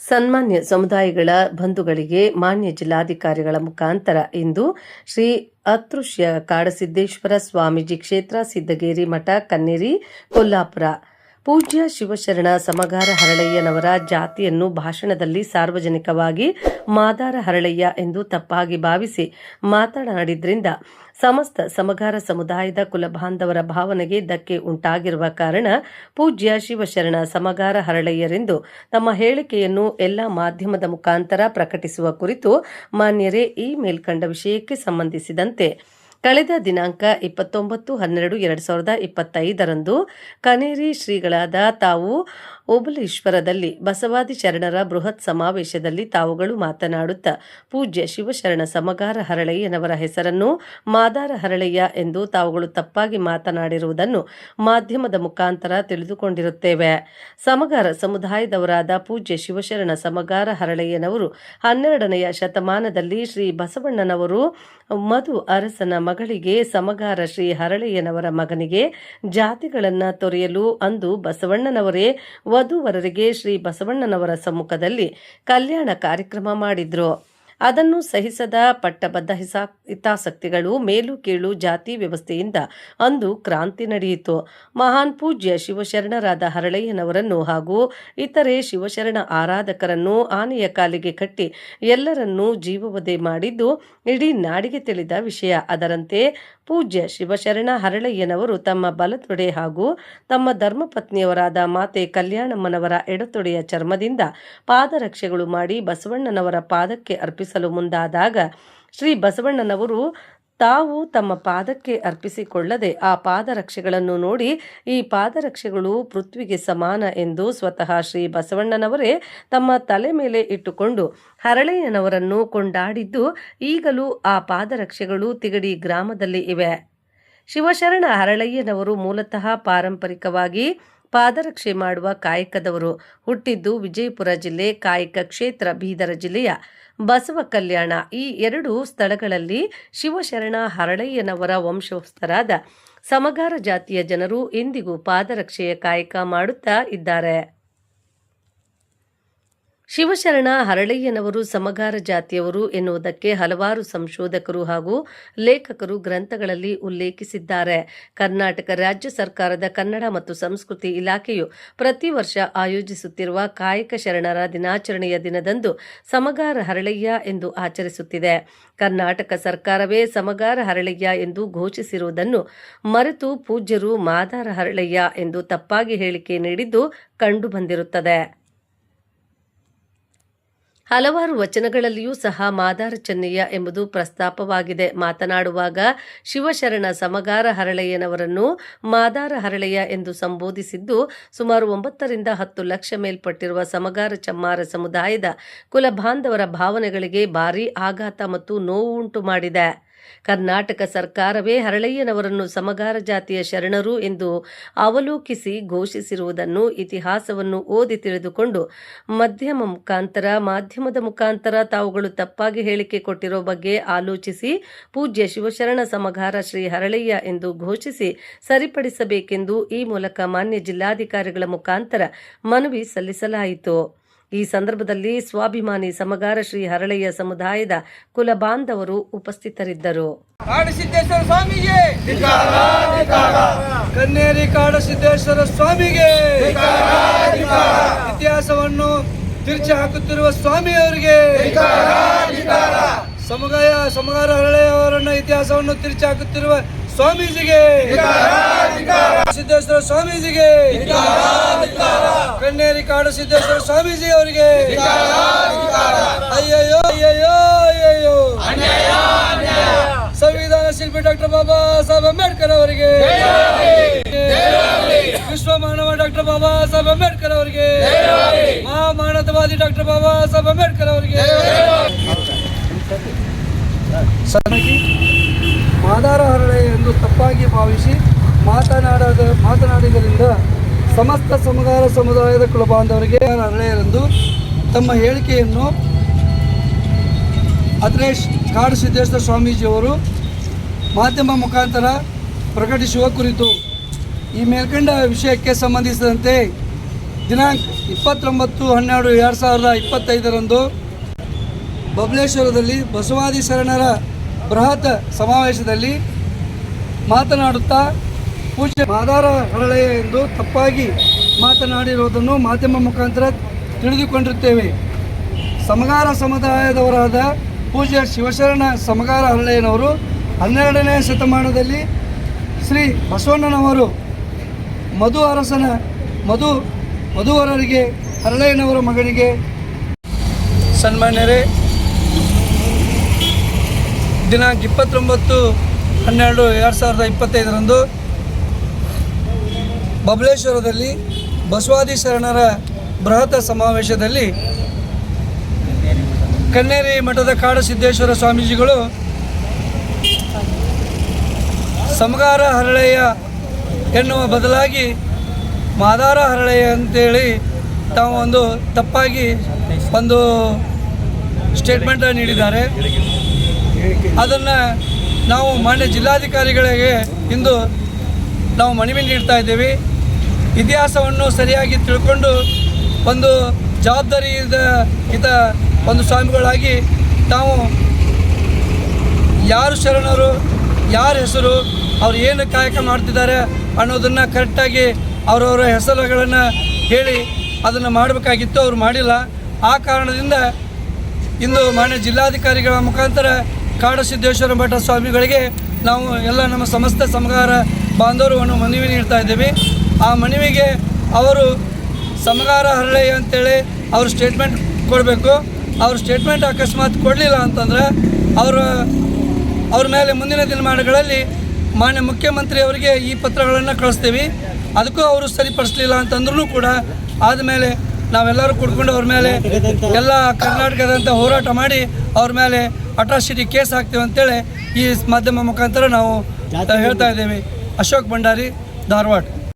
ಸನ್ಮಾನ್ಯ ಸಮುದಾಯಗಳ ಬಂಧುಗಳಿಗೆ ಮಾನ್ಯ ಜಿಲ್ಲಾಧಿಕಾರಿಗಳ ಮುಖಾಂತರ ಇಂದು ಶ್ರೀ ಅತೃಶ್ಯ ಕಾಡಸಿದ್ದೇಶ್ವರ ಸ್ವಾಮೀಜಿ ಕ್ಷೇತ್ರ ಸಿದ್ದಗೇರಿ ಮಠ ಕನ್ನೇರಿ ಕೊಲ್ಲಾಪುರ ಪೂಜ್ಯ ಶಿವಶರಣ ಸಮಗಾರ ಹರಳಯ್ಯನವರ ಜಾತಿಯನ್ನು ಭಾಷಣದಲ್ಲಿ ಸಾರ್ವಜನಿಕವಾಗಿ ಮಾದಾರ ಹರಳಯ್ಯ ಎಂದು ತಪ್ಪಾಗಿ ಭಾವಿಸಿ ಮಾತನಾಡಿದ್ರಿಂದ ಸಮಸ್ತ ಸಮಗಾರ ಸಮುದಾಯದ ಕುಲಬಾಂಧವರ ಭಾವನೆಗೆ ಧಕ್ಕೆ ಉಂಟಾಗಿರುವ ಕಾರಣ ಪೂಜ್ಯ ಶಿವಶರಣ ಸಮಗಾರ ಹರಳಯ್ಯರೆಂದು ತಮ್ಮ ಹೇಳಿಕೆಯನ್ನು ಎಲ್ಲ ಮಾಧ್ಯಮದ ಮುಖಾಂತರ ಪ್ರಕಟಿಸುವ ಕುರಿತು ಮಾನ್ಯರೇ ಈ ಮೇಲ್ಕಂಡ ವಿಷಯಕ್ಕೆ ಸಂಬಂಧಿಸಿದಂತೆ ಕಳೆದ ದಿನಾಂಕ 29/12/2025 ಕನೇರಿ ಶ್ರೀಗಳಾದ ತಾವು ಓಬಳೇಶ್ವರದಲ್ಲಿ ಬಸವಾದಿ ಶರಣರ ಬೃಹತ್ ಸಮಾವೇಶದಲ್ಲಿ ತಾವುಗಳು ಮಾತನಾಡುತ್ತಾ ಪೂಜ್ಯ ಶಿವಶರಣ ಸಮಗಾರ ಹರಳಯ್ಯನವರ ಹೆಸರನ್ನು ಮಾದಾರ ಹರಳಯ್ಯ ಎಂದು ತಾವುಗಳು ತಪ್ಪಾಗಿ ಮಾತನಾಡಿರುವುದನ್ನು ಮಾಧ್ಯಮದ ಮುಖಾಂತರ ತಿಳಿದುಕೊಂಡಿರುತ್ತೇವೆ. ಸಮಗಾರ ಸಮುದಾಯದವರಾದ ಪೂಜ್ಯ ಶಿವಶರಣ ಸಮಗಾರ ಹರಳಯ್ಯನವರು 12ನೆಯ ಶತಮಾನದಲ್ಲಿ ಶ್ರೀ ಬಸವಣ್ಣನವರು ಮಧು ಅರಸನ ಮಗಳಿಗೆ ಸಮಗಾರ ಶ್ರೀ ಹರಳಯ್ಯನವರ ಮಗನಿಗೆ ಜಾತಿಗಳನ್ನು ತೊರೆಯಲು ಅಂದು ಬಸವಣ್ಣನವರೇ ವಧುವರರಿಗೆ ಶ್ರೀ ಬಸವಣ್ಣನವರ ಸಮ್ಮುಖದಲ್ಲಿ ಕಲ್ಯಾಣ ಕಾರ್ಯಕ್ರಮ ಮಾಡಿದ್ರು. ಅದನ್ನು ಸಹಿಸದ ಪಟ್ಟಬದ್ಧ ಹಿತಾಸಕ್ತಿಗಳು ಮೇಲು ಕೀಳು ಜಾತಿ ವ್ಯವಸ್ಥೆಯಿಂದ ಅಂದು ಕ್ರಾಂತಿ ನಡೆಯಿತು. ಮಹಾನ್ ಪೂಜ್ಯ ಶಿವಶರಣರಾದ ಹರಳಯ್ಯನವರನ್ನು ಹಾಗೂ ಇತರೆ ಶಿವಶರಣ ಆರಾಧಕರನ್ನು ಆನೆಯ ಕಾಲಿಗೆ ಕಟ್ಟಿ ಎಲ್ಲರನ್ನೂ ಜೀವವಧೆ ಮಾಡಿದ್ದು ಇಡೀ ನಾಡಿಗೆ ತಿಳಿದ ವಿಷಯ. ಅದರಂತೆ ಪೂಜ್ಯ ಶಿವಶರಣ ಹರಳಯ್ಯನವರು ತಮ್ಮ ಬಲತೊಡೆ ಹಾಗೂ ತಮ್ಮ ಧರ್ಮಪತ್ನಿಯವರಾದ ಮಾತೆ ಕಲ್ಯಾಣಮ್ಮನವರ ಎಡತೊಡೆಯ ಚರ್ಮದಿಂದ ಪಾದರಕ್ಷೆಗಳು ಮಾಡಿ ಬಸವಣ್ಣನವರ ಪಾದಕ್ಕೆ ಅರ್ಪಿಸಲು ಮುಂದಾದಾಗ ಶ್ರೀ ಬಸವಣ್ಣನವರು ತಾವು ತಮ್ಮ ಪಾದಕ್ಕೆ ಅರ್ಪಿಸಿಕೊಳ್ಳದೆ ಆ ಪಾದರಕ್ಷೆಗಳನ್ನು ನೋಡಿ ಈ ಪಾದರಕ್ಷೆಗಳು ಪೃಥ್ವಿಗೆ ಸಮಾನ ಎಂದು ಸ್ವತಃ ಶ್ರೀ ಬಸವಣ್ಣನವರೇ ತಮ್ಮ ತಲೆ ಮೇಲೆ ಇಟ್ಟುಕೊಂಡು ಹರಳಯ್ಯನವರನ್ನು ಕೊಂಡಾಡಿದ್ದು ಈಗಲೂ ಆ ಪಾದರಕ್ಷೆಗಳು ತಿಗಡಿ ಗ್ರಾಮದಲ್ಲಿ ಇವೆ. ಶಿವಶರಣ ಹರಳಯ್ಯನವರು ಮೂಲತಃ ಪಾರಂಪರಿಕವಾಗಿ ಪಾದರಕ್ಷೆ ಮಾಡುವ ಕಾಯಕದವರು. ಹುಟ್ಟಿದ್ದು ವಿಜಯಪುರ ಜಿಲ್ಲೆ, ಕಾಯಕ ಕ್ಷೇತ್ರ ಬೀದರ ಜಿಲ್ಲೆಯ ಬಸವ ಕಲ್ಯಾಣ. ಈ ಎರಡು ಸ್ಥಳಗಳಲ್ಲಿ ಶಿವಶರಣ ಹರಳಯ್ಯನವರ ವಂಶಸ್ಥರಾದ ಸಮಗಾರ ಜಾತಿಯ ಜನರು ಇಂದಿಗೂ ಪಾದರಕ್ಷೆಯ ಕಾಯಕ ಮಾಡುತ್ತಾ ಇದ್ದಾರೆ. ಶಿವಶರಣ ಹರಳಯ್ಯನವರು ಸಮಗಾರ ಜಾತಿಯವರು ಎನ್ನುವುದಕ್ಕೆ ಹಲವಾರು ಸಂಶೋಧಕರು ಹಾಗೂ ಲೇಖಕರು ಗ್ರಂಥಗಳಲ್ಲಿ ಉಲ್ಲೇಖಿಸಿದ್ದಾರೆ. ಕರ್ನಾಟಕ ರಾಜ್ಯ ಸರ್ಕಾರದ ಕನ್ನಡ ಮತ್ತು ಸಂಸ್ಕೃತಿ ಇಲಾಖೆಯು ಪ್ರತಿ ವರ್ಷ ಆಯೋಜಿಸುತ್ತಿರುವ ಕಾಯಕ ಶರಣರ ದಿನಾಚರಣೆಯ ದಿನದಂದು ಸಮಗಾರ ಹರಳಯ್ಯ ಎಂದು ಆಚರಿಸುತ್ತಿದೆ. ಕರ್ನಾಟಕ ಸರ್ಕಾರವೇ ಸಮಗಾರ ಹರಳಯ್ಯ ಎಂದು ಘೋಷಿಸಿರುವುದನ್ನು ಮರೆತು ಪೂಜ್ಯರು ಮಾದಾರ ಹರಳಯ್ಯ ಎಂದು ತಪ್ಪಾಗಿ ಹೇಳಿಕೆ ನೀಡಿದ್ದು ಕಂಡುಬಂದಿರುತ್ತದೆ. ಹಲವಾರು ವಚನಗಳಲ್ಲಿಯೂ ಸಹ ಮಾದಾರ ಚೆನ್ನಯ್ಯ ಎಂಬುದು ಪ್ರಸ್ತಾಪವಾಗಿದೆ. ಮಾತನಾಡುವಾಗ ಶಿವಶರಣ ಸಮಗಾರ ಹರಳಯ್ಯನವರನ್ನು ಮಾದಾರ ಹರಳಯ್ಯ ಎಂದು ಸಂಬೋಧಿಸಿದ್ದು ಸುಮಾರು 9ರಿಂದ 10 ಲಕ್ಷ ಮೇಲ್ಪಟ್ಟಿರುವ ಸಮಗಾರ ಚಮ್ಮಾರ ಸಮುದಾಯದ ಕುಲಬಾಂಧವರ ಭಾವನೆಗಳಿಗೆ ಭಾರೀ ಆಘಾತ ಮತ್ತು ನೋವು ಉಂಟು ಮಾಡಿದೆ. ಕರ್ನಾಟಕ ಸರ್ಕಾರವೇ ಹರಳಯ್ಯನವರನ್ನು ಸಮಗಾರ ಜಾತಿಯ ಶರಣರು ಎಂದು ಅವಲೋಕಿಸಿ ಘೋಷಿಸಿರುವುದನ್ನು ಇತಿಹಾಸವನ್ನು ಓದಿ ತಿಳಿದುಕೊಂಡು ಮಾಧ್ಯಮದ ಮುಖಾಂತರ ತಾವುಗಳು ತಪ್ಪಾಗಿ ಹೇಳಿಕೆ ಕೊಟ್ಟಿರೋ ಬಗ್ಗೆ ಆಲೋಚಿಸಿ ಪೂಜ್ಯ ಶಿವಶರಣ ಸಮಗಾರ ಶ್ರೀ ಹರಳಯ್ಯ ಎಂದು ಘೋಷಿಸಿ ಸರಿಪಡಿಸಬೇಕೆಂದು ಈ ಮೂಲಕ ಮಾನ್ಯ ಜಿಲ್ಲಾಧಿಕಾರಿಗಳ ಮುಖಾಂತರ ಮನವಿ ಸಲ್ಲಿಸಲಾಯಿತು. ಈ ಸಂದರ್ಭದಲ್ಲಿ ಸ್ವಾಭಿಮಾನಿ ಸಮಗಾರ ಶ್ರೀ ಹರಳಯ್ಯ ಸಮುದಾಯದ ಕುಲಬಾಂಧವರು ಉಪಸ್ಥಿತರಿದ್ದರು. ಕಾಡಸಿದ್ದೇಶ್ವರ ಸ್ವಾಮಿಗೆ ಕನ್ನೇರಿ ಕಾಡಸಿದ್ದೇಶ್ವರ ಸ್ವಾಮಿಗೆ ಇತಿಹಾಸವನ್ನು ತಿರುಚಿ ಹಾಕುತ್ತಿರುವ ಸ್ವಾಮಿಯವರಿಗೆ ಸಮಗಾರ ಹರಳಯ್ಯವರನ್ನ ಇತಿಹಾಸವನ್ನು ತಿರುಚಿ ಹಾಕುತ್ತಿರುವ ಸ್ವಾಮೀಜಿಗೆ ಸಿದ್ದೇಶ್ವರ ಸ್ವಾಮೀಜಿಗೆ ಕನ್ನೇರಿ ಕಾಡಸಿದ್ದೇಶ್ವರ ಸ್ವಾಮೀಜಿ ಅವರಿಗೆ ಅಯ್ಯಯ್ಯೋ ಅಯ್ಯಯ್ಯೋ ಅಯ್ಯಯ್ಯೋ ಸಂವಿಧಾನ ಶಿಲ್ಪಿ ಡಾಕ್ಟರ್ ಬಾಬಾ ಸಾಹೇಬ್ ಅಂಬೇಡ್ಕರ್ ಅವರಿಗೆ, ವಿಶ್ವ ಮಾನವ ಡಾಕ್ಟರ್ ಬಾಬಾ ಸಾಹೇಬ್ ಅಂಬೇಡ್ಕರ್ ಅವರಿಗೆ, ಮಹಾಮಾನವವಾದಿ ಡಾಕ್ಟರ್ ಬಾಬಾ ಸಾಹೇಬ್ ಅಂಬೇಡ್ಕರ್ ಅವರಿಗೆ. ಮಾದಾರ ಹರಳಯ್ಯ ಎಂದು ತಪ್ಪಾಗಿ ಭಾವಿಸಿ ಮಾತನಾಡಿದ್ದರಿಂದ ಸಮಸ್ತ ಸಮಗಾರ ಸಮುದಾಯದ ಕುಲಬಾಂಧವರಿಗೆ ಹರಳಯ್ಯರೆಂದು ತಮ್ಮ ಹೇಳಿಕೆಯನ್ನು ಅದ್ರೇಶ್ ಕಾಡಸಿದ್ದೇಶ್ವರ ಸ್ವಾಮೀಜಿಯವರು ಮಾಧ್ಯಮ ಮುಖಾಂತರ ಪ್ರಕಟಿಸುವ ಕುರಿತು ಈ ಮೇಲ್ಕಂಡ ವಿಷಯಕ್ಕೆ ಸಂಬಂಧಿಸಿದಂತೆ ದಿನಾಂಕ 29/12/2025 ಬಬಲೇಶ್ವರದಲ್ಲಿ ಬಸವಾದಿ ಶರಣರ ಬೃಹತ್ ಸಮಾವೇಶದಲ್ಲಿ ಮಾತನಾಡುತ್ತಾ ಪೂಜ್ಯ ಮಾದಾರ ಹರಳೆಯ ಎಂದು ತಪ್ಪಾಗಿ ಮಾತನಾಡಿರುವುದನ್ನು ಮಾಧ್ಯಮ ಮುಖಾಂತರ ತಿಳಿದುಕೊಂಡಿರುತ್ತೇವೆ. ಸಮಗಾರ ಸಮುದಾಯದವರಾದ ಪೂಜ್ಯ ಶಿವಶರಣ ಸಮಗಾರ ಹರಳೆಯನವರು 12ನೇ ಶತಮಾನದಲ್ಲಿ ಶ್ರೀ ಬಸವಣ್ಣನವರು ಮಧುವರರಿಗೆ ಹರಳೆಯನವರ ಮಗನಿಗೆ ಸನ್ಮಾನ್ಯರೇ, ದಿನಾಂಕ 29/12/2025 ಬಬಲೇಶ್ವರದಲ್ಲಿ ಬಸವಾದಿ ಶರಣರ ಬೃಹತ್ ಸಮಾವೇಶದಲ್ಲಿ ಕನ್ನೇರಿ ಮಠದ ಕಾಡಸಿದ್ದೇಶ್ವರ ಸ್ವಾಮೀಜಿಗಳು ಸಮಗಾರ ಹರಳೆಯ ಎನ್ನುವ ಬದಲಾಗಿ ಮಾದಾರ ಹರಳೆಯ ಅಂತೇಳಿ ತಾವು ಒಂದು ತಪ್ಪಾಗಿ ಒಂದು ಸ್ಟೇಟ್ಮೆಂಟ್ ನೀಡಿದ್ದಾರೆ. ಅದನ್ನು ನಾವು ಮಾನ್ಯ ಜಿಲ್ಲಾಧಿಕಾರಿಗಳಿಗೆ ಇಂದು ನಾವು ಮನವಿ ನೀಡ್ತಾ ಇದ್ದೇವೆ. ಇತಿಹಾಸವನ್ನು ಸರಿಯಾಗಿ ತಿಳ್ಕೊಂಡು ಒಂದು ಜವಾಬ್ದಾರಿಯಿಂದ ಒಂದು ಸ್ವಾಮಿಗಳಾಗಿ ತಾವು ಯಾರು ಶರಣರು, ಯಾರ ಹೆಸರು, ಅವ್ರು ಏನು ಕಾಯಕ ಮಾಡ್ತಿದ್ದಾರೆ ಅನ್ನೋದನ್ನು ಕರೆಕ್ಟಾಗಿ ಅವರವರ ಹೆಸರುಗಳನ್ನು ಹೇಳಿ ಅದನ್ನು ಮಾಡಬೇಕಾಗಿತ್ತು. ಅವರು ಮಾಡಿಲ್ಲ. ಆ ಕಾರಣದಿಂದ ಇಂದು ಮಾನ್ಯ ಜಿಲ್ಲಾಧಿಕಾರಿಗಳ ಮುಖಾಂತರ ಕಾಡಸಿದ್ದೇಶ್ವರ ಮಠ ಸ್ವಾಮಿಗಳಿಗೆ ನಾವು ಎಲ್ಲ ನಮ್ಮ ಸಮಸ್ತ ಸಮಗಾರ ಬಾಂಧವರನ್ನು ಮನವಿ ನೀಡ್ತಾ ಇದ್ದೇವೆ. ಆ ಮನವಿಗೆ ಅವರು ಸಮಗಾರ ಹರಳೆಯ ಅಂತೇಳಿ ಅವರು ಸ್ಟೇಟ್ಮೆಂಟ್ ಕೊಡಬೇಕು. ಅವ್ರ ಸ್ಟೇಟ್ಮೆಂಟ್ ಅಕಸ್ಮಾತ್ ಕೊಡಲಿಲ್ಲ ಅಂತಂದರೆ ಅವ್ರ ಮೇಲೆ ಮುಂದಿನ ದಿನಮಾನಗಳಲ್ಲಿ ಮಾನ್ಯ ಮುಖ್ಯಮಂತ್ರಿಯವರಿಗೆ ಈ ಪತ್ರಗಳನ್ನು ಕಳಿಸ್ತೀವಿ. ಅದಕ್ಕೂ ಅವರು ಸರಿಪಡಿಸಲಿಲ್ಲ ಅಂತಂದ್ರೂ ಕೂಡ ಆದಮೇಲೆ ನಾವೆಲ್ಲರೂ ಕೂಡ್ಕೊಂಡು ಅವ್ರ ಮೇಲೆ ಎಲ್ಲ ಕರ್ನಾಟಕದಂತ ಹೋರಾಟ ಮಾಡಿ ಅವ್ರ ಮೇಲೆ ಅಟ್ರಾಸಿಟಿ ಕೇಸ್ ಹಾಕ್ತೀವಿ ಅಂತೇಳಿ ಈ ಮಾಧ್ಯಮ ಮುಖಾಂತರ ನಾವು ಹೇಳ್ತಾ ಇದ್ದೇವೆ. ಅಶೋಕ್ ಭಂಡಾರಿ, ಧಾರವಾಡ.